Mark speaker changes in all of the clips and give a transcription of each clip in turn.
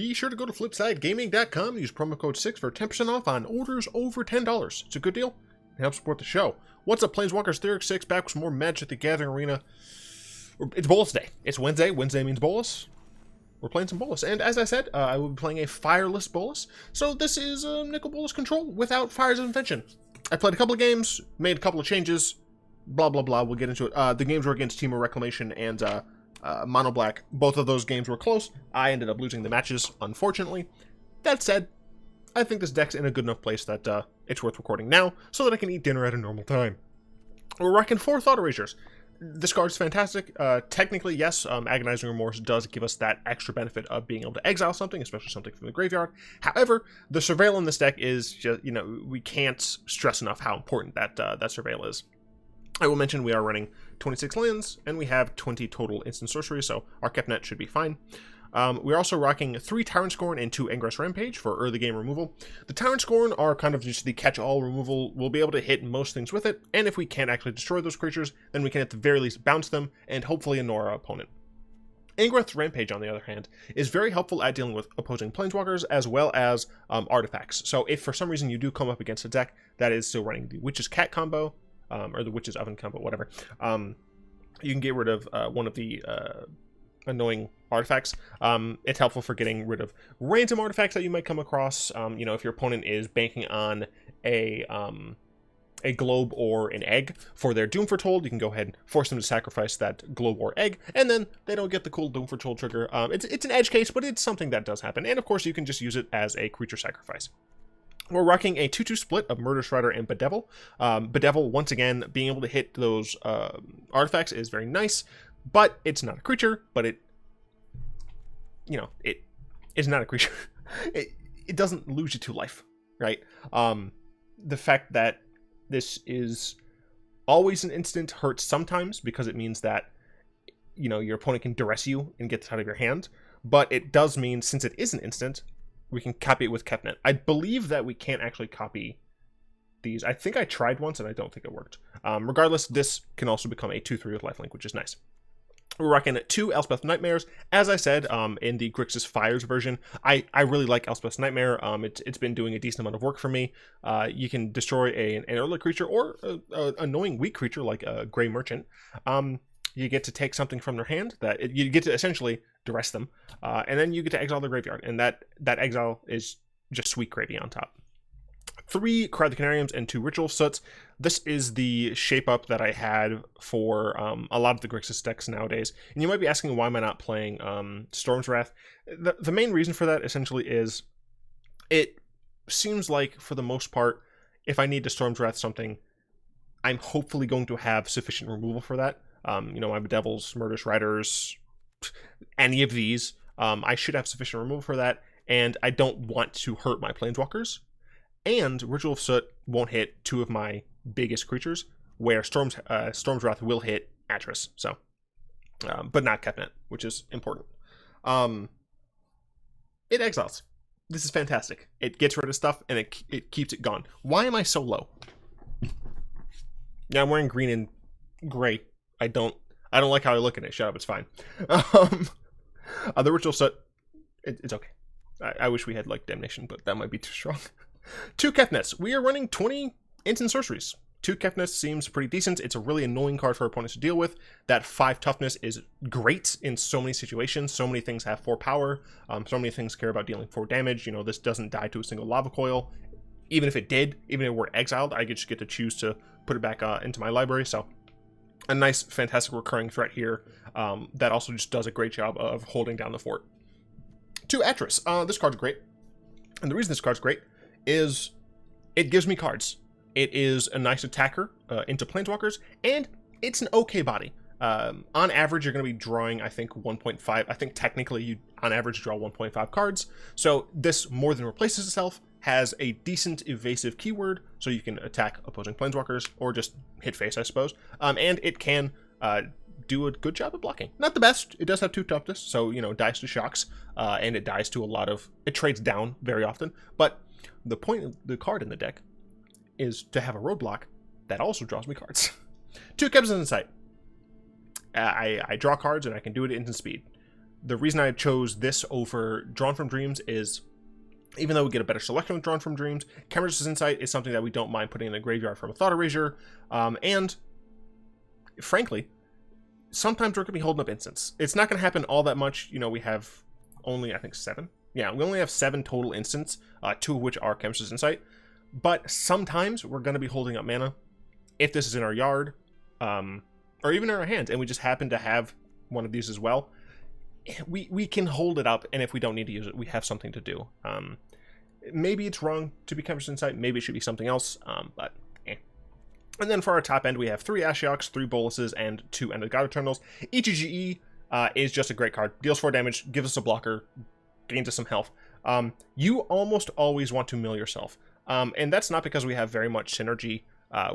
Speaker 1: be sure to go to flipsidegaming.com, use promo code 6 for 10% off on orders over $10. It's a good deal. It helps support the show. What's up, Planeswalkers? Theoric 6 back with some more Magic the Gathering Arena. It's Bolas Day. It's Wednesday. Wednesday means Bolas. We're playing some Bolas. And as I said, I will be playing a Fireless Bolas. So this is Nicol Bolas Control without Fires of Invention. I played a couple of games, made a couple of changes, blah, blah, blah. We'll get into it. The games were against Team of Reclamation and Mono Black. Both of those games were close. I ended up losing the matches, unfortunately. That said, I think this deck's in a good enough place that it's worth recording now so that I can eat dinner at a normal time. We're rocking 4 Thought Erasures. This card's fantastic. Technically, yes, Agonizing Remorse does give us that extra benefit of being able to exile something, especially something from the graveyard. However, the Surveil in this deck is just, we can't stress enough how important that Surveil is. I will mention we are running 26 lands, and we have 20 total instant sorceries, so our Kefnet should be fine. We're also rocking 3 Tyrant Scorn and 2 Angrath Rampage for early game removal. The Tyrant Scorn are kind of just the catch-all removal. We'll be able to hit most things with it, and if we can't actually destroy those creatures, then we can at the very least bounce them and hopefully annoy our opponent. Angrath's Rampage, on the other hand, is very helpful at dealing with opposing planeswalkers as well as artifacts. So if for some reason you do come up against a deck that is still running the Witch's Cat combo, or the Witch's Oven combo, whatever, you can get rid of one of the annoying artifacts. It's helpful for getting rid of random artifacts that you might come across. If your opponent is banking on a globe or an egg for their Doom Foretold, you can go ahead and force them to sacrifice that globe or egg, and then they don't get the cool Doom Foretold trigger. It's an edge case, but it's something that does happen. And of course, you can just use it as a creature sacrifice. We're rocking a 2-2 split of Murderous Rider and Bedevil. Bedevil, once again, being able to hit those artifacts is very nice, but it's not a creature, but it is not a creature. it doesn't lose you to life, right? The fact that this is always an instant hurts sometimes because it means that, your opponent can duress you and get this out of your hand, but it does mean, since it is an instant, we can copy it with Kefnet. I believe that we can't actually copy these. I think I tried once and I don't think it worked. Regardless, this can also become a 2-3 with lifelink, which is nice. We're rocking 2 Elspeth Nightmares. As I said, in the Grixis Fires version, I really like Elspeth's Nightmare. It's been doing a decent amount of work for me. You can destroy an early creature or an annoying weak creature like a Grey Merchant. You get to take something from their hand that you get to essentially duress them, and then you get to exile the graveyard, and that exile is just sweet gravy on top. 3 Cry the Carnariums and 2 Ritual of Soot. This is the shape up that I had for a lot of the Grixis decks nowadays. And you might be asking, why am I not playing Storm's Wrath? The main reason for that essentially is it seems like, for the most part, if I need to Storm's Wrath something, I'm hopefully going to have sufficient removal for that. My Bedevils, Murderous Riders, any of these, I should have sufficient removal for that, and I don't want to hurt my Planeswalkers. And Ritual of Soot won't hit 2 of my biggest creatures, where Storm's Wrath will hit Atris, so, but not Kefnet, which is important. It exiles. This is fantastic. It gets rid of stuff, and it keeps it gone. Why am I so low? Yeah, I'm wearing green and gray. I don't like how I look at it. Shut up, it's fine. The Ritual of Soot, it's okay. I wish we had, Damnation, but that might be too strong. 2 Kefnets. We are running 20 instant sorceries. 2 Kefnets seems pretty decent. It's a really annoying card for opponents to deal with. That 5 toughness is great in so many situations. So many things have 4 power. So many things care about dealing 4 damage. This doesn't die to a single lava coil. Even if it did, even if it were exiled, I just get to choose to put it back into my library. So a nice, fantastic recurring threat here that also just does a great job of holding down the fort. 2 Atris. This card's great. And the reason this card's great is it gives me cards. It is a nice attacker into Planeswalkers, and it's an okay body. On average, you're going to be drawing, I think, 1.5. I think technically you, on average, draw 1.5 cards. So this more than replaces itself, has a decent evasive keyword, so you can attack opposing Planeswalkers, or just hit face, I suppose. And it can do a good job of blocking. Not the best. It does have 2 toughness, so, dies to shocks, and it dies to a lot of... It trades down very often, but the point of the card in the deck is to have a roadblock that also draws me cards. 2 Chemister Insight. I draw cards, and I can do it at instant speed. The reason I chose this over Drawn from Dreams is, even though we get a better selection with Drawn from Dreams, Chemister's Insight is something that we don't mind putting in the graveyard from a Thought Erasure, and frankly, sometimes we're going to be holding up instants. It's not going to happen all that much. You know, we have only, I think, 7. Yeah, we only have 7 total instants, 2 of which are Chemister's Insight. But sometimes we're going to be holding up mana, if this is in our yard, or even in our hands, and we just happen to have one of these as well. We can hold it up, and if we don't need to use it, we have something to do. Maybe it's wrong to be Chemister's Insight, maybe it should be something else, but eh. And then for our top end, we have 3 Ashioks, 3 Bolases, and 2 End of God-Eternals. ETGE is just a great card. Deals 4 damage, gives us a blocker, gains us some health. You almost always want to mill yourself. And that's not because we have very much synergy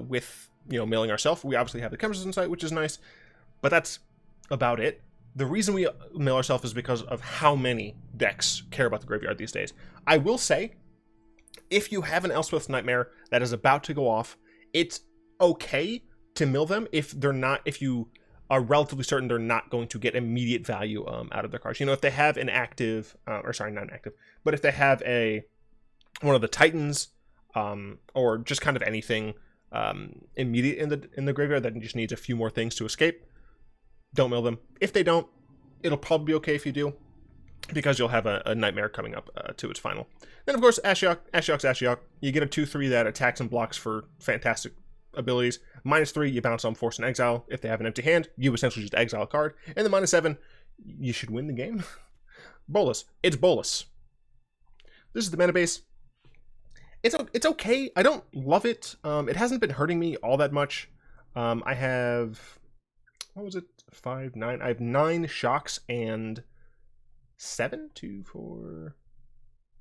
Speaker 1: with, you know, milling ourselves. We obviously have the Chemister's Insight, which is nice, but that's about it. The reason we mill ourselves is because of how many decks care about the graveyard these days. I will say, if you have an Elspeth's Nightmare that is about to go off, it's okay to mill them if you are relatively certain they're not going to get immediate value out of their cards. You know, if they have an active, or sorry, not an active, but if they have one of the Titans, or just kind of anything immediate in the graveyard that just needs a few more things to escape, don't mill them. If they don't, it'll probably be okay if you do, because you'll have a Nightmare coming up to its final. Then, of course, Ashiok's Ashiok. You get a 2/3 that attacks and blocks for fantastic abilities. -3, you bounce on Force and Exile. If they have an empty hand, you essentially just exile a card. And then -7, you should win the game. Bolas. It's Bolas. This is the mana base. It's okay. I don't love it. It hasn't been hurting me all that much. I have... What was it? 5, 9. I have 9 shocks and 7, 2, 4.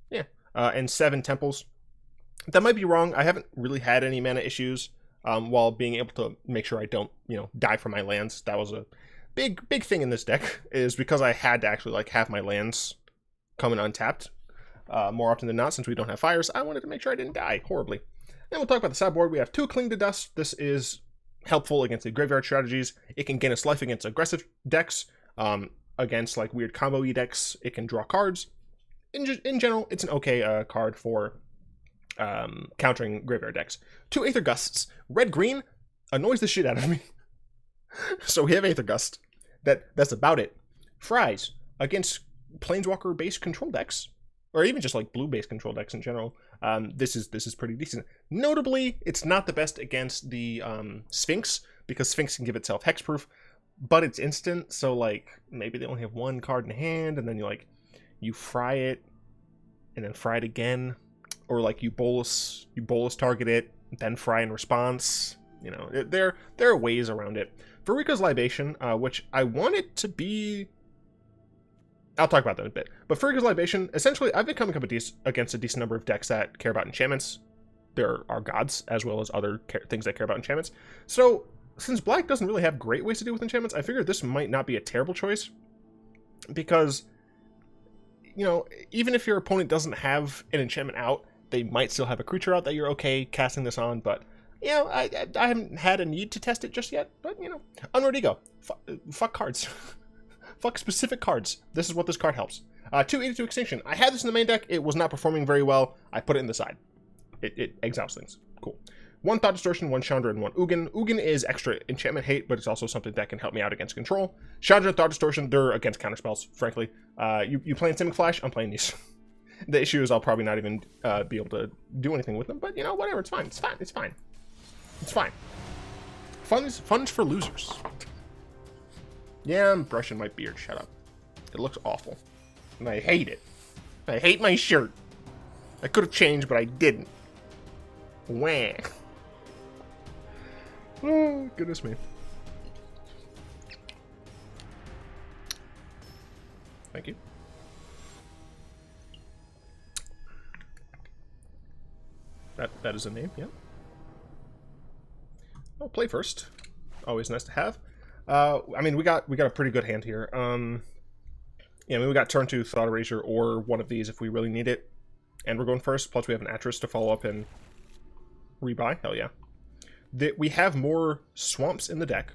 Speaker 1: Yeah, and 7 temples. That might be wrong. I haven't really had any mana issues while being able to make sure I don't, you know, die for my lands. That was a big thing in this deck, is because I had to actually like have my lands come in untapped more often than not, since we don't have fires. I wanted to make sure I didn't die horribly. Then we'll talk about the sideboard. We have 2 Cling to Dust. This is helpful against the graveyard strategies. It can gain us life against aggressive decks, against like weird combo-y decks. It can draw cards. In general, it's an okay card for countering graveyard decks. 2 Aether Gusts. Red-green annoys the shit out of me. So we have Aether Gust. That's about it. Fries against Planeswalker-based control decks, or even just like blue-based control decks in general. This is pretty decent. Notably, it's not the best against the Sphinx, because Sphinx can give itself hexproof, but it's instant, so like maybe they only have 1 card in hand, and then you fry it, and then fry it again, or like you bolus target it, then fry in response. You know, there are ways around it. Farika's Libation, which I want it to be... I'll talk about that in a bit. But Farika's Libation, essentially, I've been coming up against a decent number of decks that care about enchantments. There are gods, as well as other things that care about enchantments. So, since Black doesn't really have great ways to deal with enchantments, I figured this might not be a terrible choice. Because, you know, even if your opponent doesn't have an enchantment out, they might still have a creature out that you're okay casting this on. But, you know, I haven't had a need to test it just yet. But, you know, Unworthy Go. Fuck cards. Fuck specific cards. This is what this card helps. 282 Extinction. I had this in the main deck. It was not performing very well. I put it in the side. It exiles things. Cool. 1 Thought Distortion, 1 Chandra, and 1 Ugin. Ugin is extra enchantment hate, but it's also something that can help me out against control. Chandra and Thought Distortion, they're against counterspells, frankly. You playing Simic Flash? I'm playing these. The issue is I'll probably not even be able to do anything with them, but, you know, whatever. It's fine. It's fine. It's fine. It's fine. Fun's for losers. Yeah, I'm brushing my beard. Shut up. It looks awful. And I hate it. I hate my shirt. I could have changed, but I didn't. Wah. Oh, goodness me. Thank you. That is a name, yeah. I'll play first. Always nice to have. I mean, we got a pretty good hand here. Yeah, I mean, we got turn 2 Thought Erasure or one of these if we really need it. And we're going first, plus we have an Atris to follow up and rebuy. Hell yeah. We have more swamps in the deck.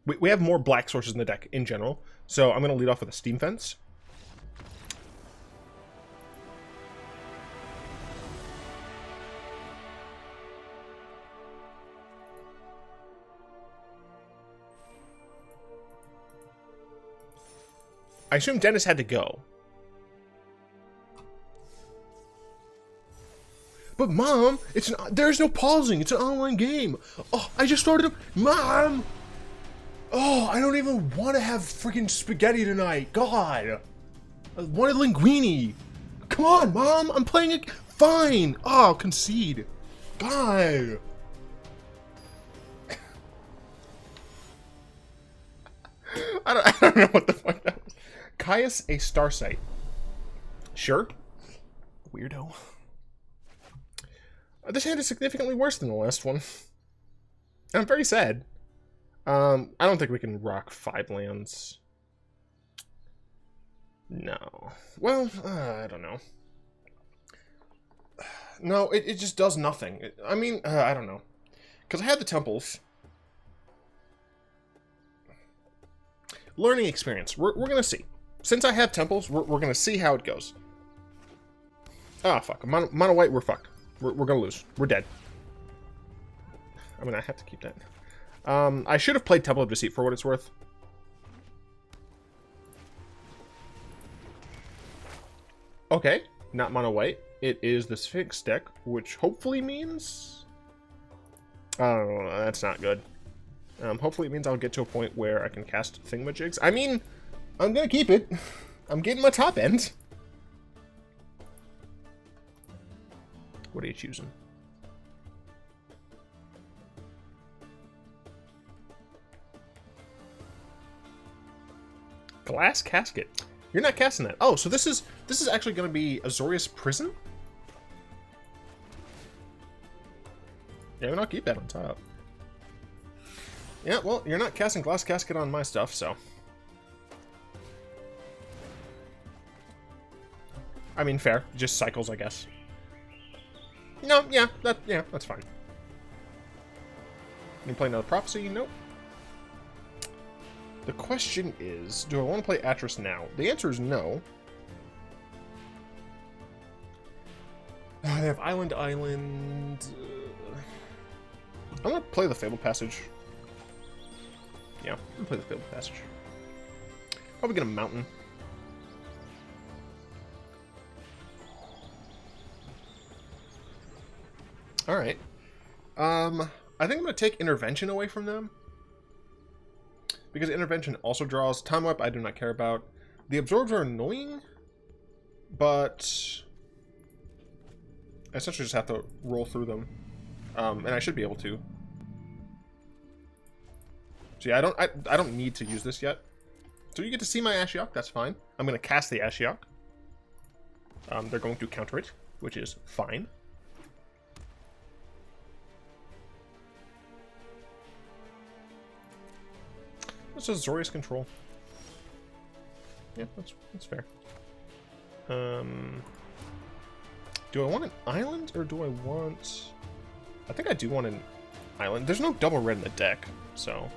Speaker 1: We have more black sources in the deck in general, so I'm going to lead off with a Steam Fence. I assume Dennis had to go. But Mom, there's no pausing. It's an online game. Oh, I just started. Mom! Oh, I don't even want to have freaking spaghetti tonight. God. I wanted linguine. Come on, Mom. I'm playing it. Fine. Oh, I'll concede. God. I don't know what the fuck that was. Caius a Starsight. Sure. Weirdo. This hand is significantly worse than the last one. I'm very sad. I don't think we can rock 5 lands. No. Well, I don't know. No, it just does nothing. I mean, I don't know. Because I had the temples. Learning experience. We're going to see. Since I have temples, we're going to see how it goes. Ah, fuck. Mono white, we're fucked. We're going to lose. We're dead. I mean, I have to keep that. I should have played Temple of Deceit for what it's worth. Okay. Not mono white. It is the Sphinx deck, which hopefully means... Oh, that's not good. Hopefully it means I'll get to a point where I can cast thingamajigs. I mean, I'm going to keep it. I'm getting my top end. What are you choosing? Glass Casket. You're not casting that. Oh, so this is actually going to be Azorius Prison? Yeah, and I'll keep that on top. Yeah, well, you're not casting Glass Casket on my stuff, so. I mean, fair. Just cycles, I guess. No, yeah, that's fine. You play another Prophecy? Nope. The question is, do I want to play Atris now? The answer is no. They have Island. I'm going to play the Fabled Passage. Yeah, I'm going to play the Fabled Passage. Probably get a Mountain. Alright. I think I'm going to take Intervention away from them. Because Intervention also draws Time Wipe I do not care about. The Absorbs are annoying, but I essentially just have to roll through them. And I should be able to. So yeah, I don't need to use this yet. So you get to see my Ashiok, that's fine. I'm going to cast the Ashiok. They're going to counter it, which is fine. This is Azorius Control. Yeah, that's fair. Do I want an island, or do I want... I think I do want an island. There's no double red in the deck, so...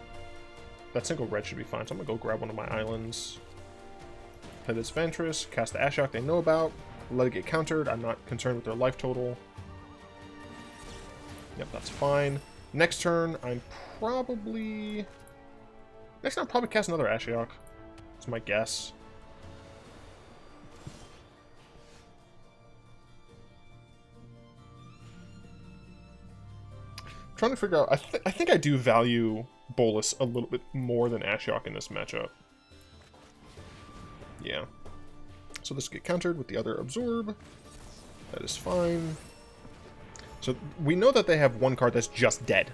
Speaker 1: that single red should be fine. So I'm gonna go grab one of my islands. Play this Vantress, cast the Ashiok they know about, let it get countered. I'm not concerned with their life total. Yep, that's fine. Next turn, I'm probably... Next time I'll probably cast another Ashiok. That's my guess. I'm trying to figure out... I think I do value Bolas a little bit more than Ashiok in this matchup. Yeah. So this will get countered with the other Absorb. That is fine. So we know that they have one card that's just dead.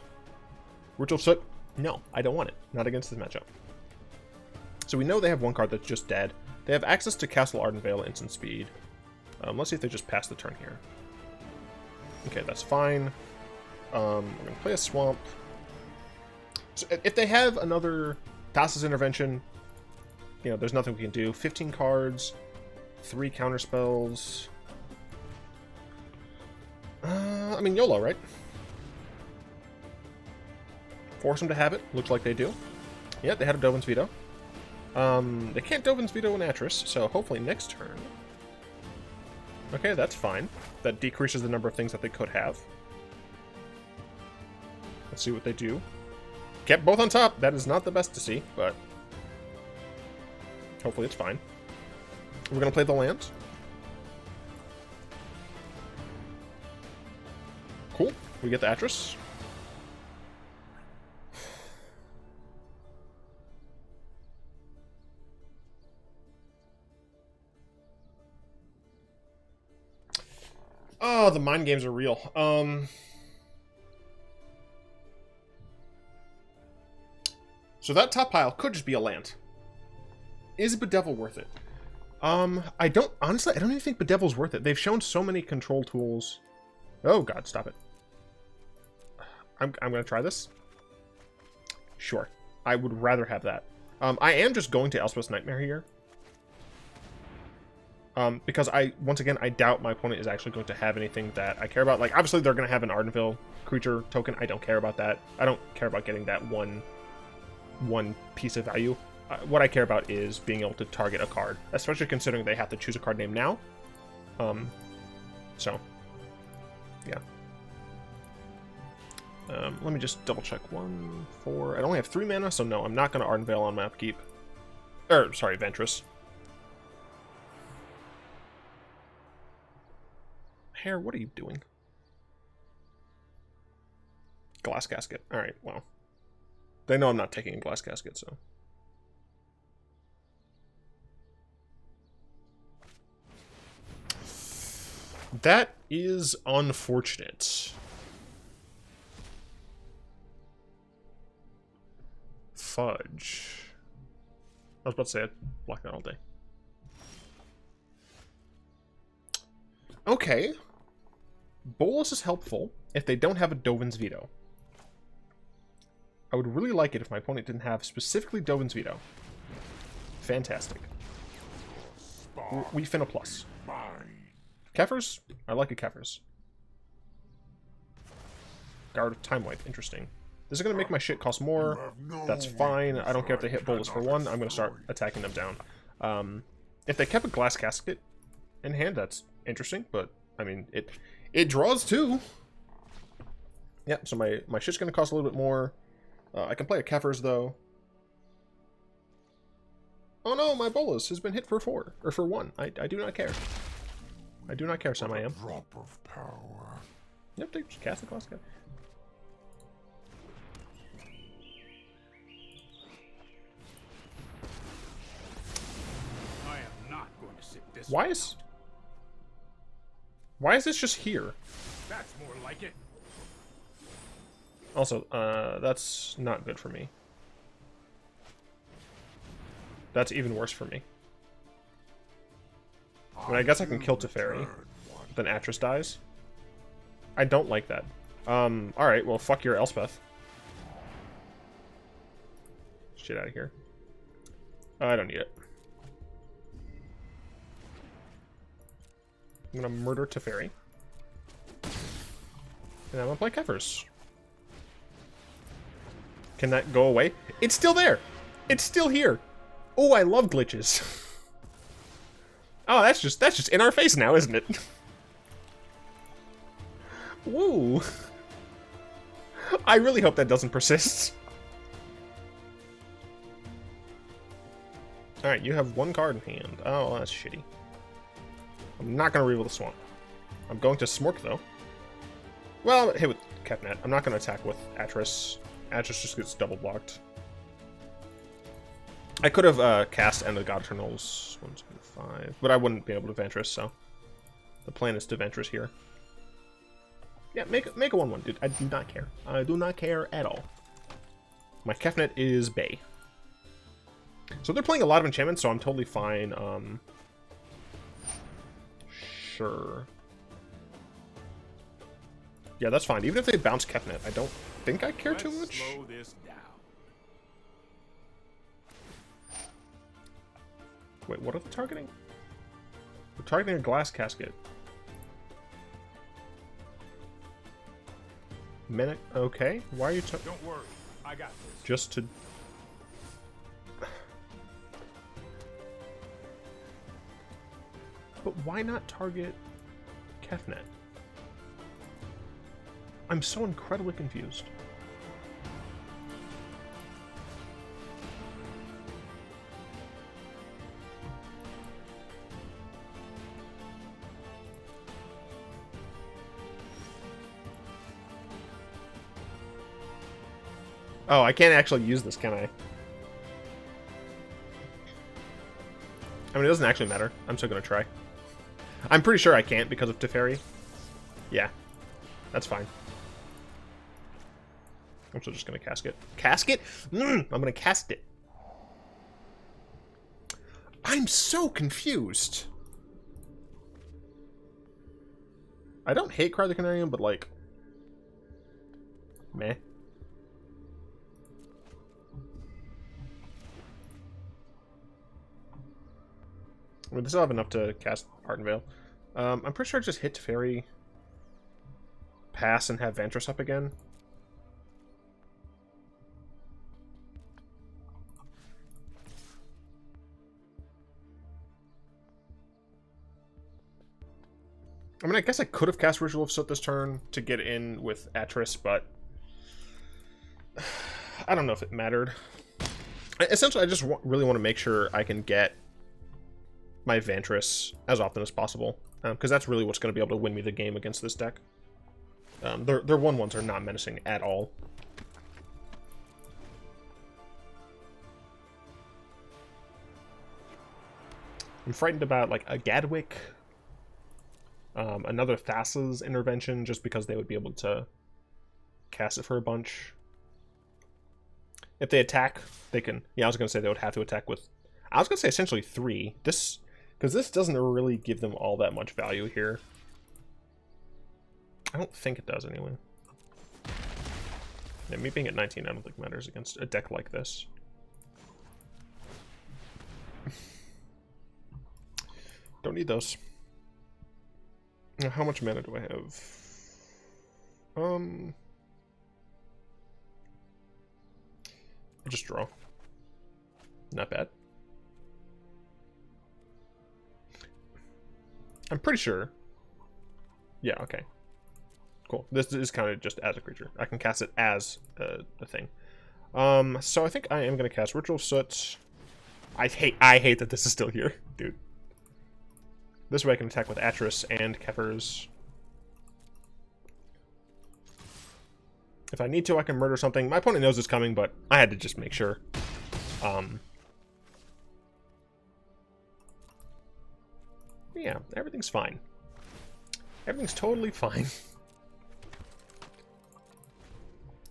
Speaker 1: Ritual of Soot. No, I don't want it. Not against this matchup. So we know they have one card that's just dead. They have access to Castle Ardenvale at instant speed. Let's see if they just pass the turn here. Okay, that's fine. We're going to play a Swamp. So if they have another Thassa's Intervention, you know, there's nothing we can do. 15 cards, 3 counterspells. I mean, YOLO, right? Force them to have it. Looks like they do. Yeah, they had a Dovin's Veto. They can't Dovin's Veto an Atris, so hopefully next turn. Okay, that's fine. That decreases the number of things that they could have. Let's see what they do. Kept both on top. That is not the best to see, but hopefully it's fine. We're going to play the lands. Cool. We get the Atris. Oh, the mind games are real. So that top pile could just be a land. Is Bedevil worth it? Honestly, I don't even think Bedevil's worth it. They've shown so many control tools. Oh god, stop it. I'm gonna try this. Sure. I would rather have that. I am just going to Elspeth's Nightmare here. Because once again, I doubt my opponent is actually going to have anything that I care about. Like, obviously they're going to have an Ardenville creature token. I don't care about that. I don't care about getting that one piece of value. What I care about is being able to target a card, especially considering they have to choose a card name now. So, yeah. Let me just double check. 1, 4. I only have 3 mana, so no, I'm not going to Ardenvale on my upkeep. Sorry, Vantress. Hair, what are you doing? Glass Casket. Alright, well. They know I'm not taking a Glass Casket, so. That is unfortunate. Fudge. I was about to say I'd block that all day. Okay. Bolas is helpful if they don't have a Dovin's Veto. I would really like it if my opponent didn't have specifically Dovin's Veto. Fantastic. We fin a plus. Kefers? I like a Kefers. Guard of Time Wipe. Interesting. This is going to make my shit cost more. That's fine. I don't care if they hit Bolas for 1. I'm going to start attacking them down. If they kept a Glass Casket in hand, that's interesting, but I mean, it draws 2. Yeah, so my shit's going to cost a little bit more. I can play a Kefers, though. Oh no, my Bolas has been hit for 4, or for 1. I do not care. I do not care, Sam, I am.
Speaker 2: Drop of power.
Speaker 1: Yep, they just cast the Glass Casket.
Speaker 2: I am not going to sit this.
Speaker 1: Why is this just here?
Speaker 2: That's more like it.
Speaker 1: Also, that's not good for me. That's even worse for me. I mean, I guess I can kill Teferi. Then Atris dies. I don't like that. Alright, well, fuck your Elspeth. Shit out of here. I don't need it. I'm gonna murder Teferi. And I'm gonna play Kefers. Can that go away? It's still there! It's still here! Oh, I love glitches. Oh, that's just in our face now, isn't it? Woo! I really hope that doesn't persist. Alright, you have 1 card in hand. Oh, that's shitty. I'm not going to reveal the swamp. I'm going to Smork, though. Well, hit with Kefnet. I'm not going to attack with Atris. Atris just gets double blocked. I could have cast End of God-Eternal's 175, but I wouldn't be able to Vantress, so the plan is to Vantress here. Yeah, make a 1/1, dude. I do not care. I do not care at all. My Kefnet is Bay. So they're playing a lot of enchantments, so I'm totally fine. Sure. Yeah, that's fine. Even if they bounce Kefnet, I don't think I care too much.
Speaker 2: Slow this down.
Speaker 1: Wait, what are they targeting? They're targeting a Glass Casket. Okay, why are you
Speaker 2: Don't worry, I got this.
Speaker 1: just to... But why not target Kefnet? I'm so incredibly confused. Oh, I can't actually use this, can I? I mean, it doesn't actually matter. I'm still going to try. I'm pretty sure I can't because of Teferi. Yeah, that's fine. I'm still just going to cast it. Casket? I'm going to cast it. I'm so confused. I don't hate Cry the Carnarium, but like... meh. I mean, they still have enough to cast Heart and Veil. I'm pretty sure I just hit Teferi, pass, and have Vantress up again. I mean, I guess I could have cast Ritual of Soot this turn to get in with Atris, but I don't know if it mattered. Essentially, I just really want to make sure I can get my Vantress as often as possible, because that's really what's going to be able to win me the game against this deck. Their 1/1s are not menacing at all. I'm frightened about like a Gadwick, another Thassa's intervention, just because they would be able to cast it for a bunch. If they attack, they can... yeah, I was going to say they would have to attack with... I was going to say essentially 3. Because this doesn't really give them all that much value here. I don't think it does, anyway. Yeah, me being at 19, I don't think matters against a deck like this. Don't need those. Now, how much mana do I have? I just draw. Not bad. I'm pretty sure. Yeah, okay. Cool. This is kind of just as a creature. I can cast it as a thing. So I think I am going to cast Ritual of Soot. I hate that this is still here, dude. This way I can attack with Atris and Kefers. If I need to, I can murder something. My opponent knows it's coming, but I had to just make sure. Yeah, everything's fine. Everything's totally fine.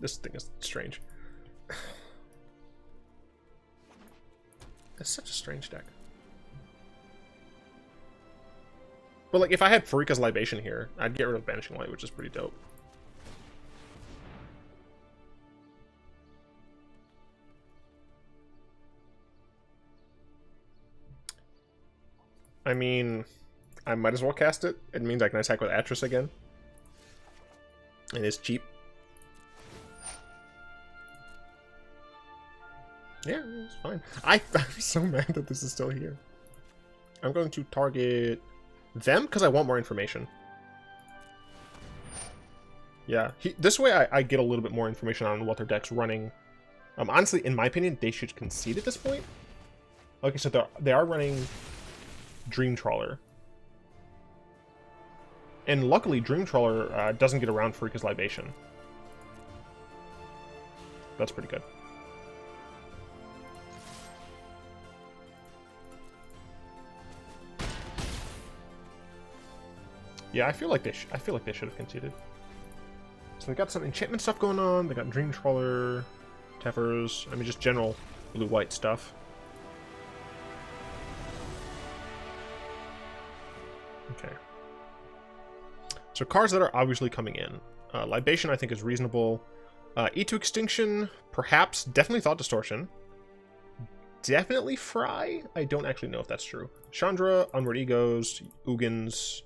Speaker 1: This thing is strange. It's such a strange deck. But like, if I had Pharika's Libation here, I'd get rid of Banishing Light, which is pretty dope. I mean, I might as well cast it. It means I can attack with Atris again. And it's cheap. Yeah, it's fine. I'm so mad that this is still here. I'm going to target them because I want more information. Yeah, this way I get a little bit more information on what their deck's running. Honestly, in my opinion, they should concede at this point. Okay, so they are running Dream Trawler. And luckily, Dream Trawler doesn't get around Pharika's Libation. That's pretty good. Yeah, I feel like they should have conceded. So they got some enchantment stuff going on. They got Dream Trawler, Tefers. I mean, just general blue-white stuff. Okay. So cards that are obviously coming in. Libation, I think, is reasonable. Eat to Extinction, perhaps. Definitely Thought Distortion. Definitely Fry. I don't actually know if that's true. Chandra, Unworthy Egos, Ugins,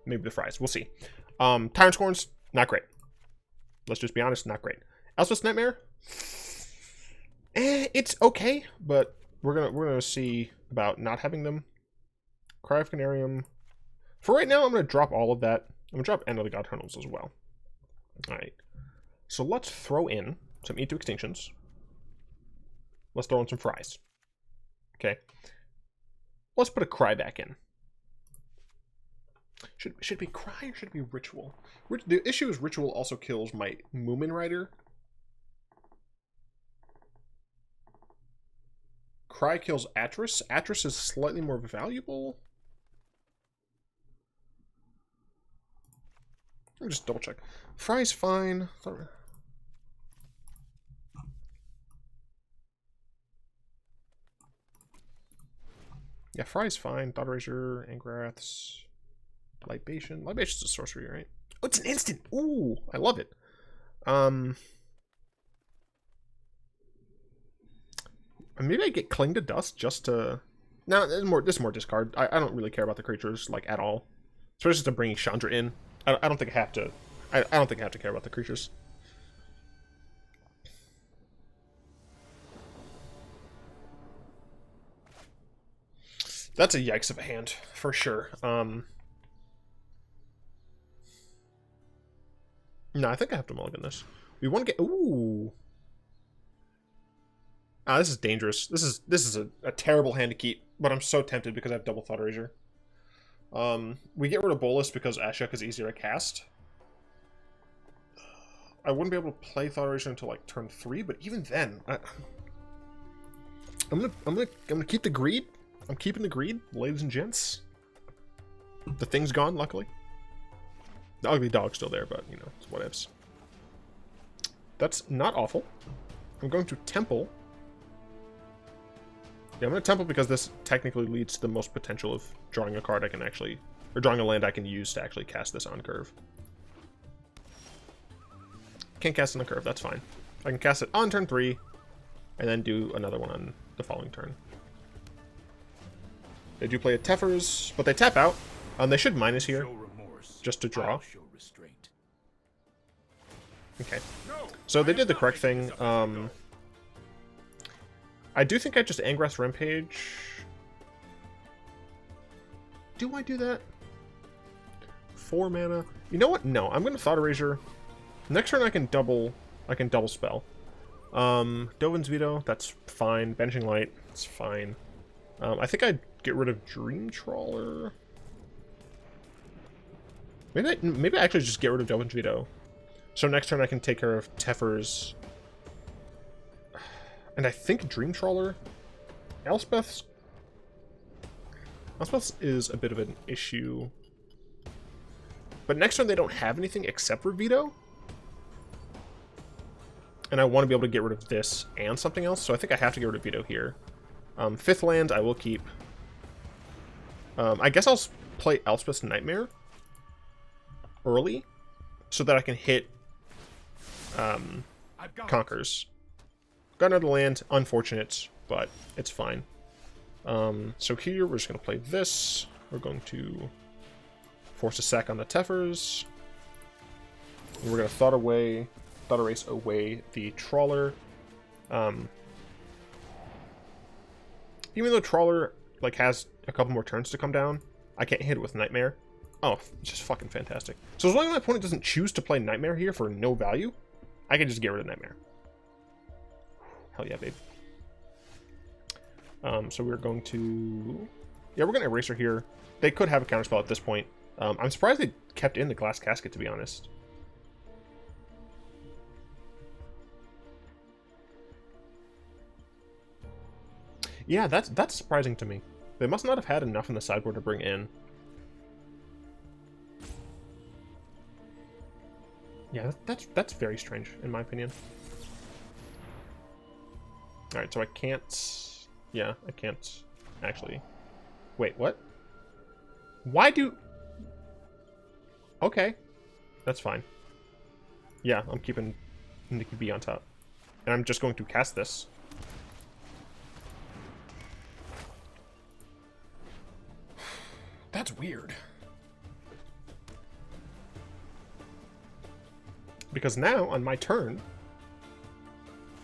Speaker 1: maybe the Fries. We'll see. Tyrant Scorns, not great. Let's just be honest, not great. Elspeth's Nightmare, it's okay, but we're gonna see about not having them. Cry of Carnarium, For right now, I'm going to drop all of that. I'm going to drop End of the God-Eternals as well. Alright. So let's throw in some Eat to Extinctions. Let's throw in some Fries. Okay. Let's put a Cry back in. Should it be Cry or should it be Ritual? The issue is Ritual also kills my Moomin Rider. Cry kills Atris. Atris is slightly more valuable. Let me just double check. Fry's fine. Yeah, Fry's fine. Thought Erasure, Angrath's, Libation. Libation's a sorcery, right? Oh, it's an instant! Ooh, I love it. Maybe I get Cling to Dust just to... No, this is more discard. I don't really care about the creatures, like, at all. Especially to bring Chandra in. I don't think I have to... I don't think I have to care about the creatures. That's a yikes of a hand, for sure. No, I think I have to mulligan this. We want to get... Ooh! Ah, this is dangerous. This is a terrible hand to keep, but I'm so tempted because I have double Thought Erasure. We get rid of Bolas because Ashiok is easier to cast. I wouldn't be able to play Thought Erasure until like turn 3, but even then, I'm gonna keep the greed. I'm keeping the greed, ladies and gents. The thing's gone, luckily. The ugly dog's still there, but you know, it's whatevs. That's not awful. I'm going to Temple. Yeah, I'm going to Temple because this technically leads to the most potential of drawing a card I can actually... Or drawing a land I can use to actually cast this on curve. Can't cast it on curve, that's fine. I can cast it on turn 3, and then do another one on the following turn. They do play a Tefers, but they tap out. They should minus here, just to draw. Okay. So they did the correct thing. I do think I just Angrath Rampage. Do I do that? 4 mana. You know what? No, I'm gonna Thought Erasure. Next turn I can double spell. Dovin's Veto, that's fine. Banishing Light, that's fine. I think I'd get rid of Dream Trawler. Maybe I actually just get rid of Dovin's Veto. So next turn I can take care of Tefers. And I think Dream Trawler. Elspeth's is a bit of an issue. But next turn they don't have anything except for Veto. And I want to be able to get rid of this and something else, so I think I have to get rid of Veto here. 5th land I will keep. I guess I'll play Elspeth's Nightmare early, so that I can hit Conquers. Got another land, unfortunate, but it's fine. So here we're just going to play this. We're going to force a sack on the Tefers. And we're going to Thought Erase away the Trawler. Even though Trawler like has a couple more turns to come down, I can't hit it with Nightmare. Oh, it's just fucking fantastic. So as long as my opponent doesn't choose to play Nightmare here for no value, I can just get rid of Nightmare. Hell yeah, babe. So we're going to... Yeah, we're going to Eraser here. They could have a counterspell at this point. I'm surprised they kept in the Glass Casket, to be honest. Yeah, that's surprising to me. They must not have had enough in the sideboard to bring in. Yeah, that's very strange, in my opinion. Alright, so I can't... Yeah, I can't actually... Wait, what? Why do... Okay. That's fine. Yeah, I'm keeping Nikki B on top. And I'm just going to cast this. That's weird. Because now, on my turn,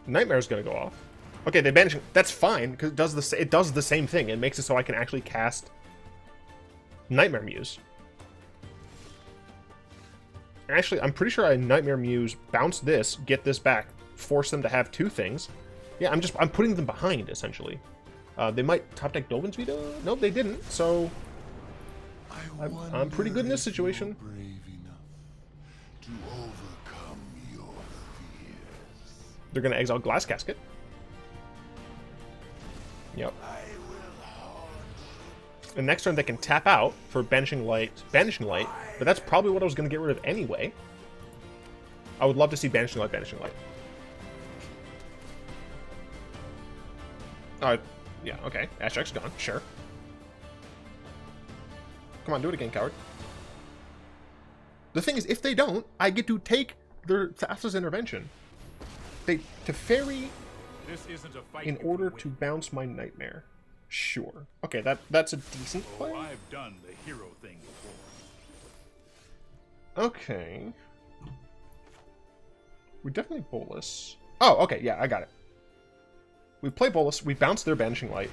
Speaker 1: Nightmare's gonna go off. Okay, they banish. That's fine, because it does the same thing. It makes it so I can actually cast Nightmare Muse. Actually, I'm pretty sure I Nightmare Muse, bounce this, get this back, force them to have 2 things. Yeah, I'm putting them behind, essentially. They might top deck Dolben's Veto? Nope, they didn't, so... I'm pretty good in this situation. They're going to exile Glass Casket. Yep. And next turn they can tap out for Banishing Light, but that's probably what I was going to get rid of anyway. I would love to see Banishing Light, Banishing Light. Yeah, okay. Ashiok's gone, sure. Come on, do it again, coward. The thing is, if they don't, I get to take their Thassa's Intervention. To fairy
Speaker 2: This isn't a fight
Speaker 1: in order to bounce my Nightmare. Sure. Okay, that's a decent play.
Speaker 2: Oh, I've done the hero thing before.
Speaker 1: Okay. We definitely Bolas. Oh, okay, yeah, I got it. We play Bolas, we bounce their Banishing Light.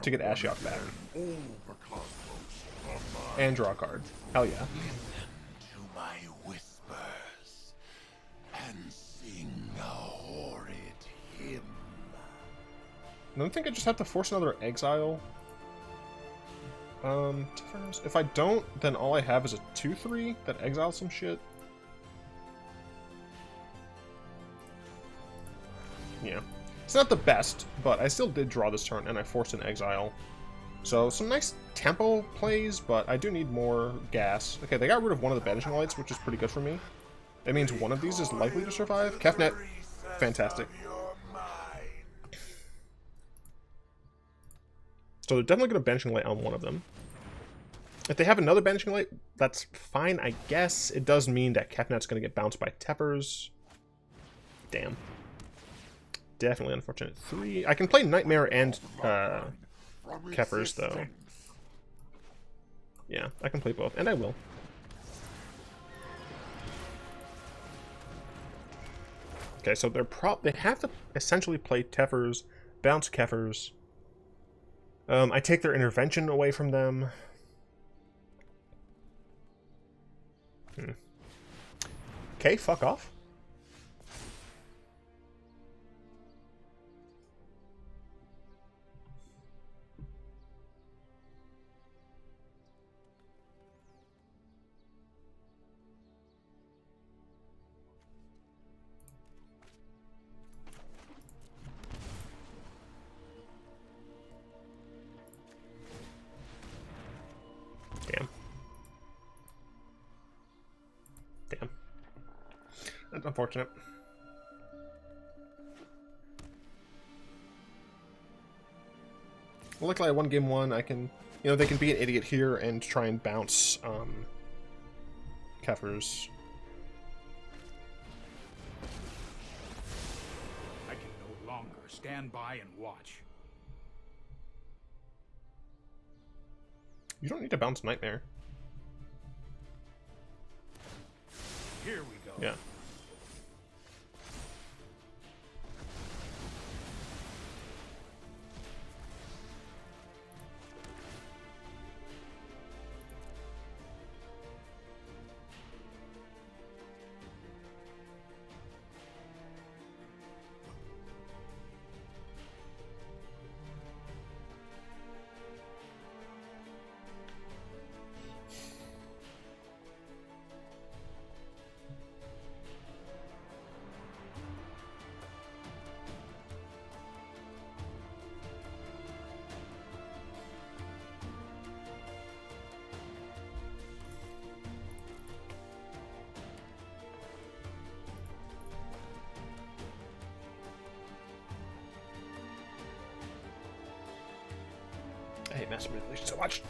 Speaker 1: To get Ashiok back. And draw a card. Hell yeah. I don't think I just have to force another exile. If I don't, then all I have is a 2/3 that exiles some shit. Yeah. It's not the best, but I still did draw this turn, and I forced an exile. So, some nice tempo plays, but I do need more gas. Okay, they got rid of one of the Banishing Lights, which is pretty good for me. That means one of these is likely to survive. Kefnet, fantastic. So they're definitely going to Banishing Light on one of them. If they have another Banishing Light, that's fine, I guess. It does mean that Kefnet's going to get bounced by Teppers. Damn. Definitely unfortunate. 3. I can play Nightmare and Kefers, though. Yeah, I can play both, and I will. Okay, so they have to essentially play Teffers, bounce Kefers. I take their intervention away from them. Okay, fuck off. Damn. That's unfortunate. Well, luckily I won game 1. I can, they can be an idiot here and try and bounce, Kefers.
Speaker 2: I can no longer stand by and watch.
Speaker 1: You don't need to bounce Nightmare.
Speaker 2: Here we go.
Speaker 1: Yeah. I hate master manipulation so much.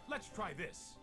Speaker 2: Let's try this.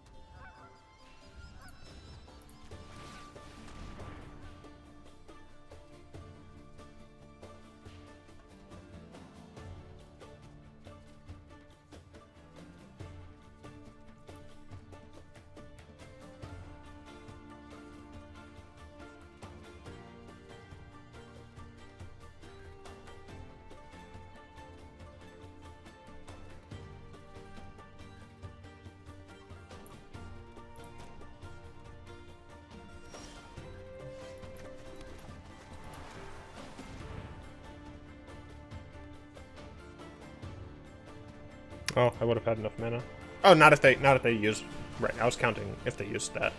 Speaker 1: Oh, I would have had enough mana. Oh, not if they use. Right, I was counting if they used that.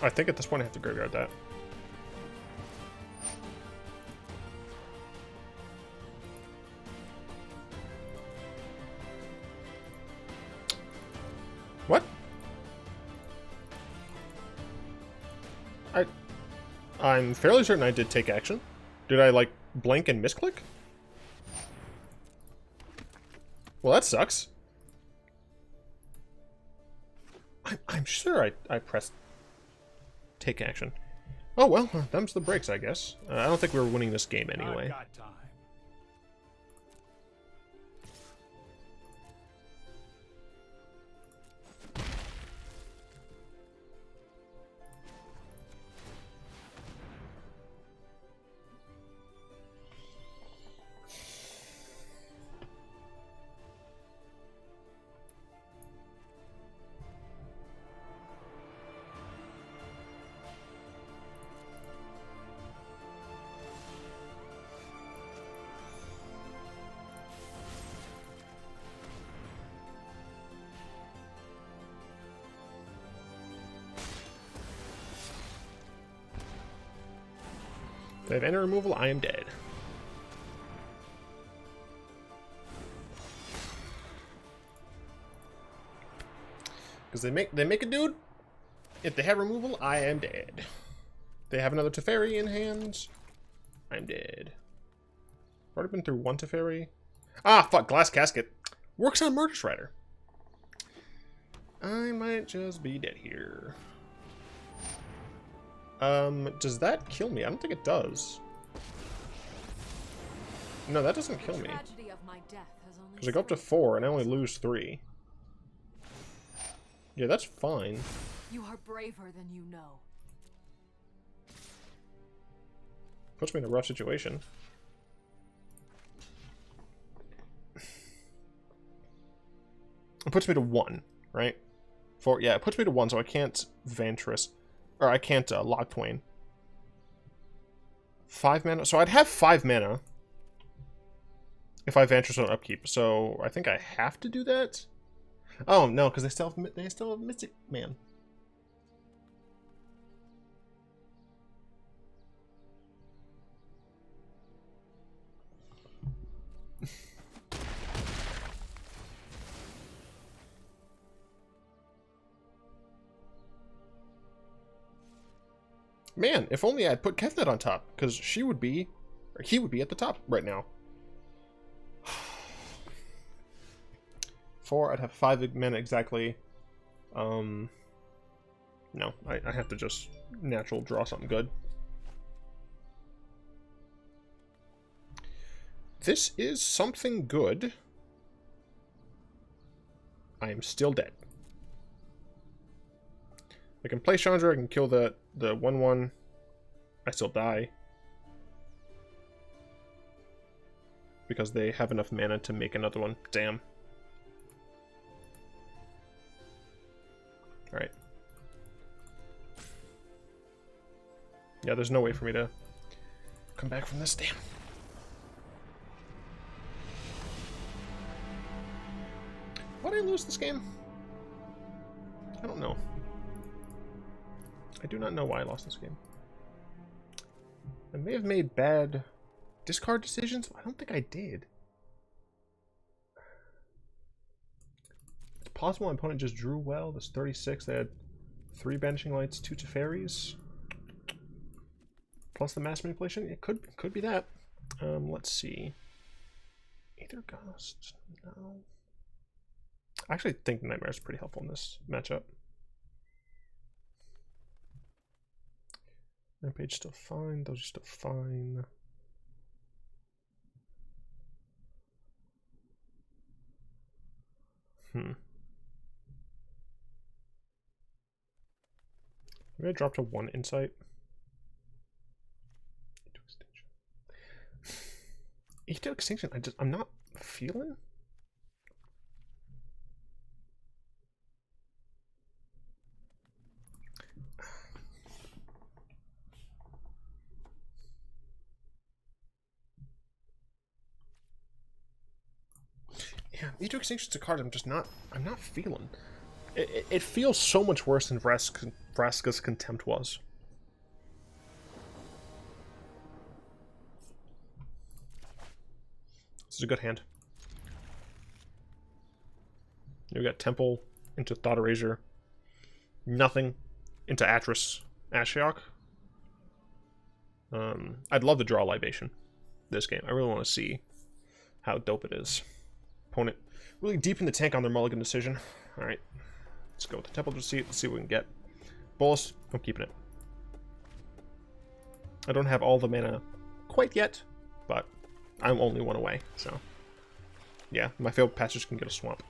Speaker 1: I think at this point I have to graveyard that. What? I'm fairly certain I did take action. Did I, like, blink and misclick? Well, that sucks. I'm sure I pressed take action. Oh, well, them's the breaks, I guess. I don't think we were winning this game anyway.
Speaker 2: I've got time.
Speaker 1: If they have any removal, I am dead. Because they make a dude. If they have removal, I am dead. If they have another Teferi in hand, I'm dead. I've already been through one Teferi. Ah, fuck, Glass Casket. Works on Murderous Rider. I might just be dead here. Does that kill me? I don't think it does. No, that doesn't kill me. Because I go up to 4 and I only lose 3. Yeah, that's fine.
Speaker 3: You are braver than you know.
Speaker 1: Puts me in a rough situation. It puts me to 1, right? 4, yeah, it puts me to 1, so I can't Vantress. Or I can't Locthwain. 5 mana. So I'd have 5 mana if I Vantress on upkeep. So I think I have to do that. Oh no, because they still have Mystic Man. Man, if only I'd put Kefnet on top, because she would be, or he would be at the top right now. 4, I'd have 5 mana exactly. No, I have to just natural draw something good. This is something good. I am still dead. I can play Chandra, I can kill the 1/1. I still die. Because they have enough mana to make another one. Damn. Alright. Yeah, there's no way for me to come back from this. Damn. Why did I lose this game? I don't know. I do not know why I lost this game. I may have made bad discard decisions, but I don't think I did. It's possible my opponent just drew well. This 36, they had 3 Banishing Lights, 2 Teferis. Plus the Mass Manipulation. It could be that. Let's see. Aether Gust. No. I actually think Nightmare is pretty helpful in this matchup. Rampage still fine, those are still fine. Maybe I drop to 1 insight. Aether Extinction, I'm not feeling. these two extinctions of cards I'm not feeling. It feels so much worse than Vraska's Contempt was. This is a good hand. We got Temple into Thought Erasure. Nothing into Atris. Ashiok. I'd love to draw a Libation this game. I really want to see how dope it is. Opponent really deep in the tank on their mulligan decision. Alright. Let's go with the Temple of Deceit. Let's see what we can get. Bolas, I'm keeping it. I don't have all the mana quite yet, but I'm only one away, so yeah, my Fabled Passage can get a swamp.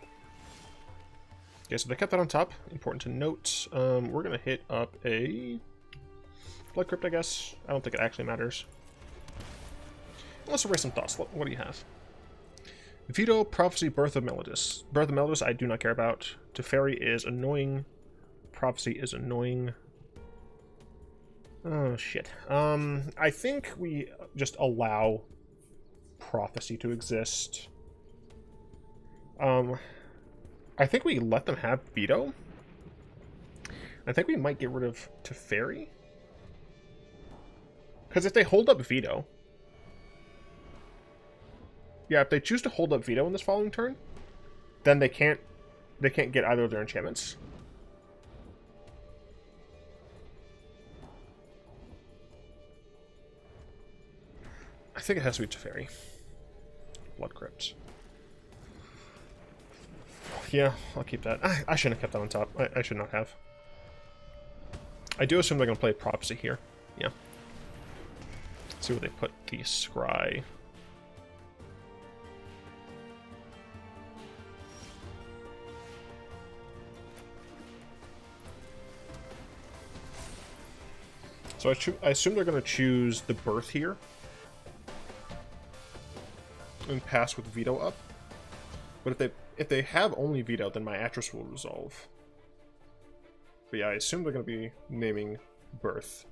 Speaker 1: Okay, so they kept that on top. Important to note. We're gonna hit up a Blood Crypt, I guess. I don't think it actually matters. Let's erase some thoughts. What do you have? Veto, Prophecy, Birth of Melodus. Birth of Melodus I do not care about. Teferi is annoying. Prophecy is annoying. Oh, shit. I think we just allow Prophecy to exist. I think we let them have Veto. I think we might get rid of Teferi. Because if they hold up Veto... Yeah, if they choose to hold up Veto in this following turn, then they can't get either of their enchantments. I think it has to be Teferi. Blood Crypt. Yeah, I'll keep that. I shouldn't have kept that on top. I should not have. I do assume they're going to play Prophecy here. Yeah. Let's see where they put the Scry. So I assume they're going to choose the Birth here. And pass with Veto up. But if they have only Veto, then my Atris will resolve. But yeah, I assume they're going to be naming Birth.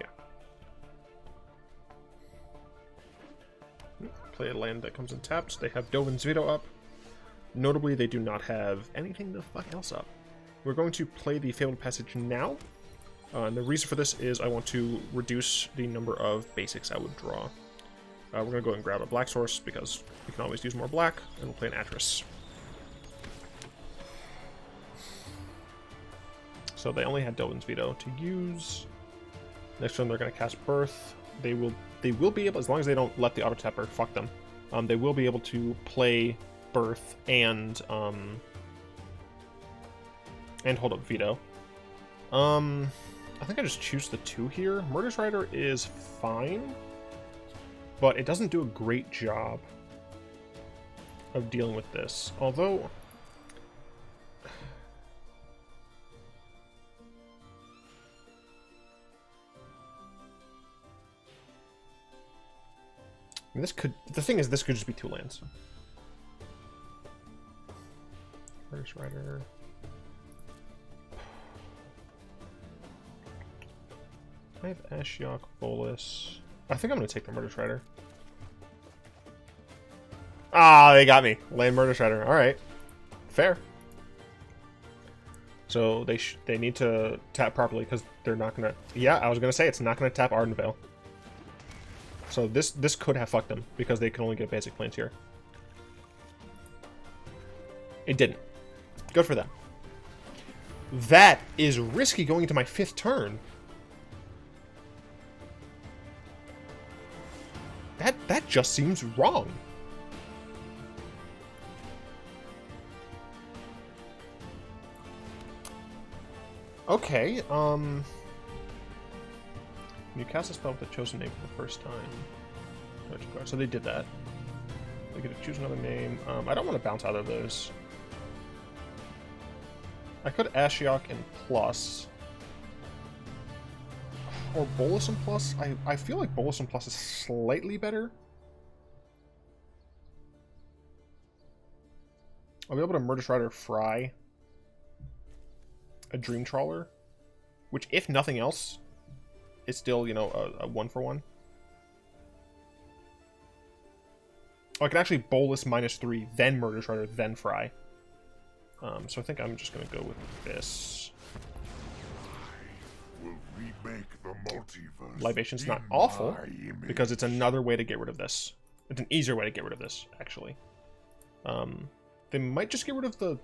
Speaker 1: Yeah. Play a land that comes in tapped. They have Dovin's Veto up. Notably, they do not have anything the fuck else up. We're going to play the Fabled Passage now. And the reason for this is I want to reduce the number of basics I would draw. We're going to go and grab a black source because we can always use more black, and we'll play an Atris. So they only had Dovin's Veto to use. Next turn they're going to cast Birth. They will be able, as long as they don't let the auto tapper fuck them, they will be able to play Birth and hold up Veto. I think I just choose the 2 here. Murderous Rider is fine, but it doesn't do a great job of dealing with this. Although... I mean, this could... The thing is, this could just be 2 lands. Murderous Rider... I have Ashiok, Bolas. I think I'm going to take the Murderous Rider. Ah, they got me. Land Murderous Rider. Alright. Fair. So they need to tap properly because they're not going to... Yeah, I was going to say it's not going to tap Ardenvale. So this could have fucked them because they can only get basic planes here. It didn't. Good for them. That is risky going into my 5th turn. That just seems wrong. Okay, you cast a spell with the chosen name for the first time. So they did that. They get to choose another name. I don't want to bounce either of those. I could Ashiok and plus. Or Bolas and plus. I feel like Bolas and plus is slightly better. I'll be able to Murderous Rider Fry a Dream Trawler, which, if nothing else, it's still, you know, a 1-for-1. Oh, I can actually Bolas -3, then Murderous Rider, then Fry. So I think I'm just going to go with this.
Speaker 4: Will remake the multiverse.
Speaker 1: Libation's not
Speaker 4: in
Speaker 1: awful,
Speaker 4: my image.
Speaker 1: because it's another way to get rid of this. It's an easier way to get rid of this, actually. They might just get rid of the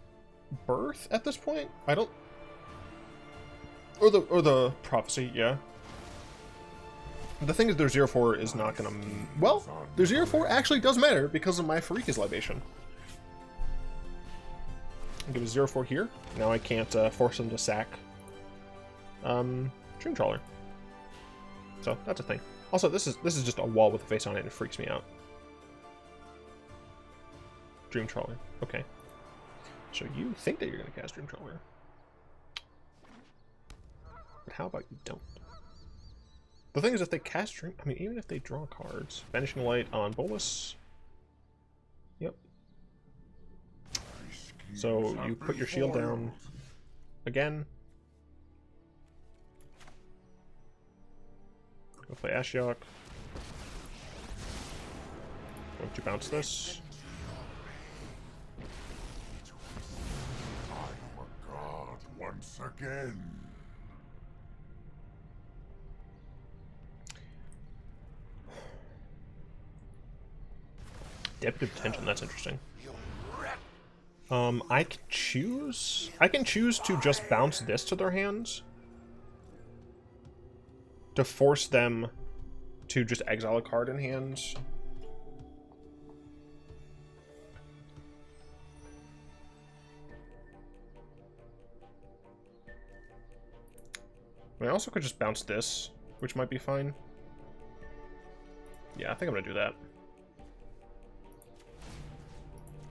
Speaker 1: Birth at this point? I don't... Or the Prophecy, yeah. The thing is, their 0-4 is not gonna... Well, their 0-4 actually does matter because of my Pharika's Libation. I'll give a 0-4 here. Now I can't force them to sack Dream Trawler. So, that's a thing. Also, this is just a wall with a face on it, and it freaks me out. Dream Trawler. Okay. So you think that you're going to cast Dream Trawler. But how about you don't? The thing is, if they cast Dream... I mean, even if they draw cards... Vanishing Light on Bolas. Yep. So you put your shield down again. Go play Ashiok. Going to bounce this.
Speaker 4: I'm a god once again.
Speaker 1: Deputy Detention, that's interesting. I can choose to just bounce this to their hands to force them to just exile a card in hand. I also could just bounce this, which might be fine. Yeah, I think I'm gonna do that.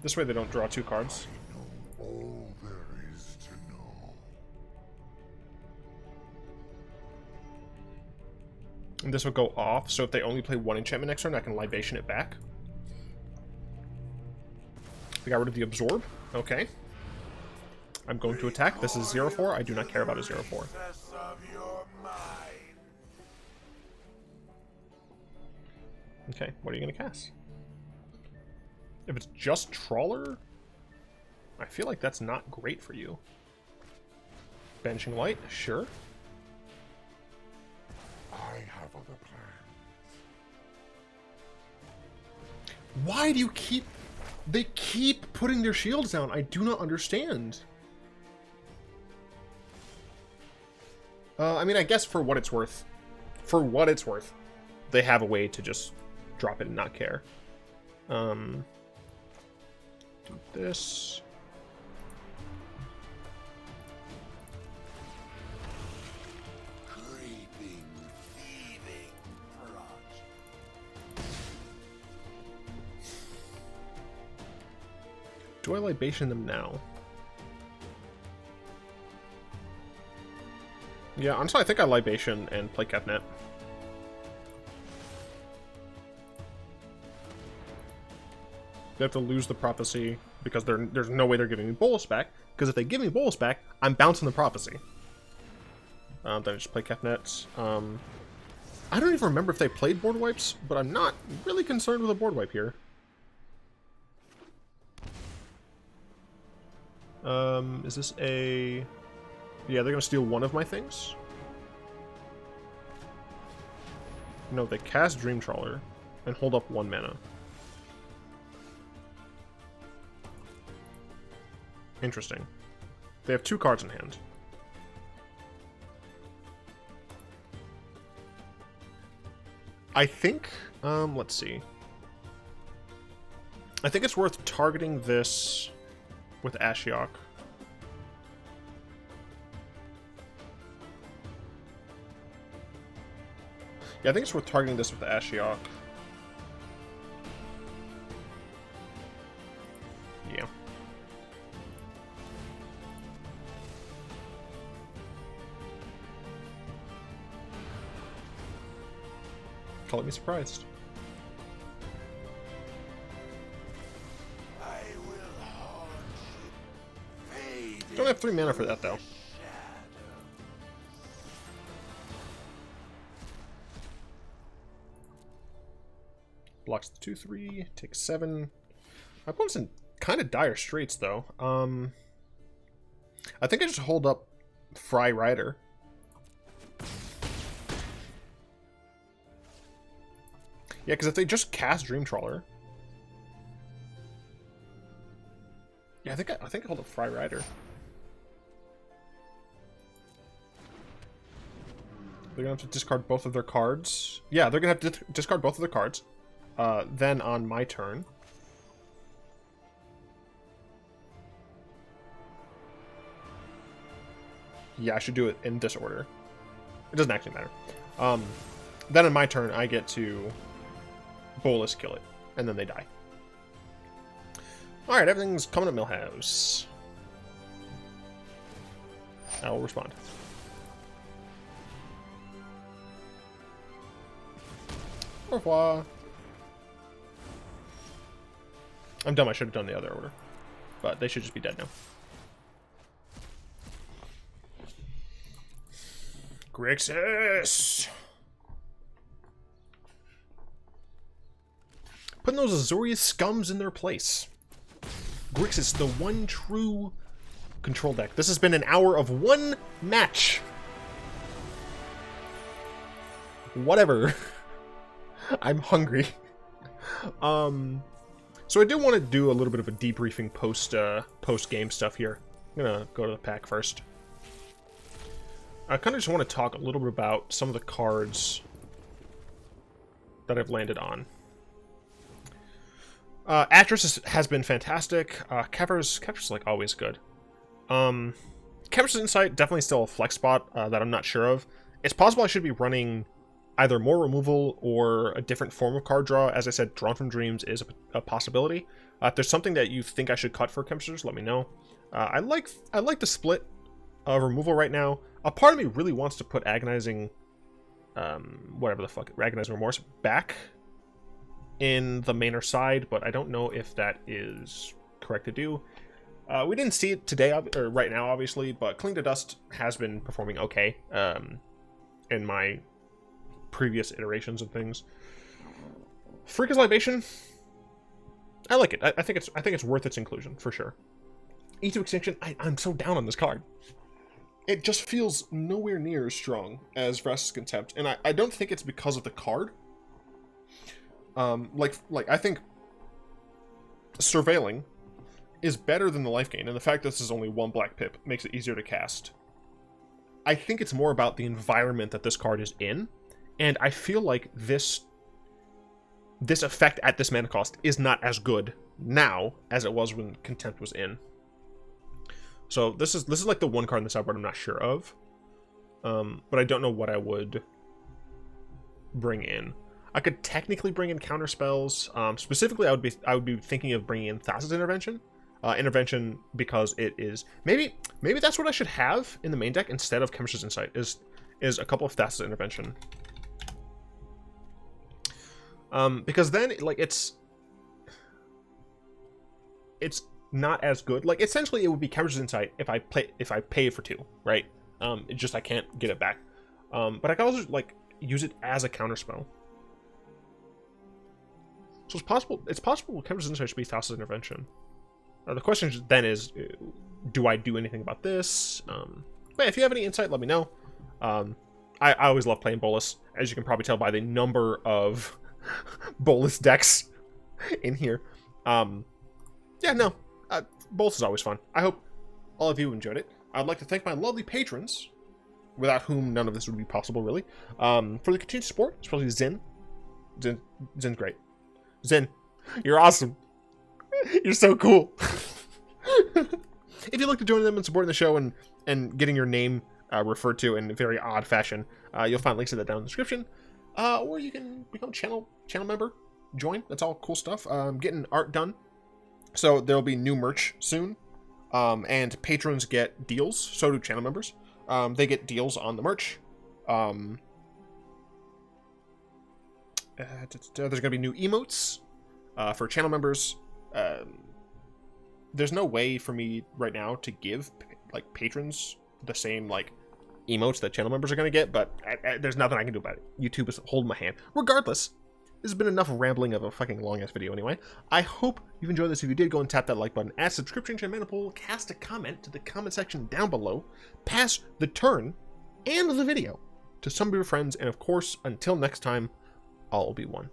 Speaker 1: This way they don't draw 2 cards.
Speaker 4: I know all there is to know.
Speaker 1: And this will go off, so if they only play 1 enchantment next turn, I can Libation it back. We got rid of the Absorb. Okay. I'm going to attack. This is 0-4. I do not care about a 0-4. Okay, what are you going to cast? If it's just Trawler, I feel like that's not great for you. Banishing Light, sure.
Speaker 4: I have other plans.
Speaker 1: Why do you keep... They keep putting their shields down. I do not understand. I mean, I guess for what it's worth. For what it's worth. They have a way to just drop it and not care. Do this.
Speaker 4: Creeping, thieving project.
Speaker 1: Do I Libation them now? Yeah, honestly, I think I Libation and play Kefnet. They have to lose the Prophecy because there's no way they're giving me Bolas back. Because if they give me Bolas back, I'm bouncing the Prophecy. Then I just play Kefnet. I don't even remember if they played board wipes, but I'm not really concerned with a board wipe here. Is this a... Yeah, they're gonna steal one of my things. No, they cast Dream Trawler and hold up 1 mana. Interesting. They have 2 cards in hand. I think, let's see. I think it's worth targeting this with Ashiok. Yeah, I think it's worth targeting this with Ashiok. Yeah. Call me surprised.
Speaker 4: I will haunt you.
Speaker 1: Don't have 3 mana for that, though. Blocks the 2/3. Takes 7. My opponent's in kind of dire straits, though. I think I just hold up Fry Rider. Yeah, because if they just cast Dream Trawler... Yeah, I think I hold up Fry Rider. They're going to have to discard both of their cards. Yeah, they're going to have to discard both of their cards. Then on my turn... Yeah, I should do it in this order. It doesn't actually matter. Then on my turn, I get to Bolas kill it, and then they die. Alright, everything's coming at Millhouse. I will respond. Au revoir. I'm dumb, I should have done the other order. But they should just be dead now. Grixis! Putting those Azorius scums in their place. Grixis, the one true control deck. This has been an hour of one match. Whatever. I'm hungry. So I do want to do a little bit of a debriefing post-game stuff here. I'm gonna go to the pack first. I kind of just want to talk a little bit about some of the cards that I've landed on. Atris has been fantastic. Kever's like always good. Chemister's Insight, definitely still a flex spot that I'm not sure of. It's possible I should be running either more removal or a different form of card draw. As I said, Drawn from Dreams is a possibility. If there's something that you think I should cut for Chemisters, let me know. I like the split of removal right now. A part of me really wants to put Agonizing, whatever the fuck, Agonizing Remorse back in the mainer side, but I don't know if that is correct to do. We didn't see it today, or right now, obviously, but Cling to Dust has been performing okay in my previous iterations of things. Freaker's Libation, I like it. I think it's worth its inclusion for sure. E2 Extinction, I'm so down on this card. It just feels nowhere near as strong as Vraska's Contempt, and I don't think it's because of the card. Like I think Surveilling is better than the life gain, and the fact that this is only one black pip makes it easier to cast. I think it's more about the environment that this card is in, and I feel like this effect at this mana cost is not as good now as it was when Contempt was in. So this is like the one card in the sideboard I'm not sure of, but I don't know what I would bring in. I could technically bring in counter spells. Specifically, I would be thinking of bringing in Thassa's Intervention. Intervention because it is maybe that's what I should have in the main deck instead of Chemister's Insight is a couple of Thassa's Intervention. Because then like it's not as good. Like essentially it would be Chemister's Insight if I pay for 2, right? It's just I can't get it back. But I can also like use it as a counter spell. So it's possible Chemister's Insight should be Thassa's Intervention. The question then is, do I do anything about this? But if you have any insight, let me know. I always love playing Bolas, as you can probably tell by the number of Bolas decks in here. Yeah, no, Bolas is always fun. I hope all of you enjoyed it. I'd like to thank my lovely patrons, without whom none of this would be possible, really, for the continued support, especially Zin. Zin's great. Zin, you're awesome. You're so cool. If you'd like to join them in supporting the show and getting your name referred to in a very odd fashion, you'll find links to that down in the description. Or you can become a channel member. Join. That's all cool stuff. Getting art done. So there'll be new merch soon. And patrons get deals. So do channel members. They get deals on the merch. There's going to be new emotes for channel members. There's no way for me right now to give like patrons the same like emotes that channel members are going to get, but there's nothing I can do about it. YouTube is holding my hand. Regardless, has been enough rambling of a fucking long-ass video anyway. I hope you've enjoyed this. If you did, go and tap that like button, add subscription to Manipul, cast a comment to the comment section down below, pass the turn and the video to some of your friends, and of course, until next time, all will be one.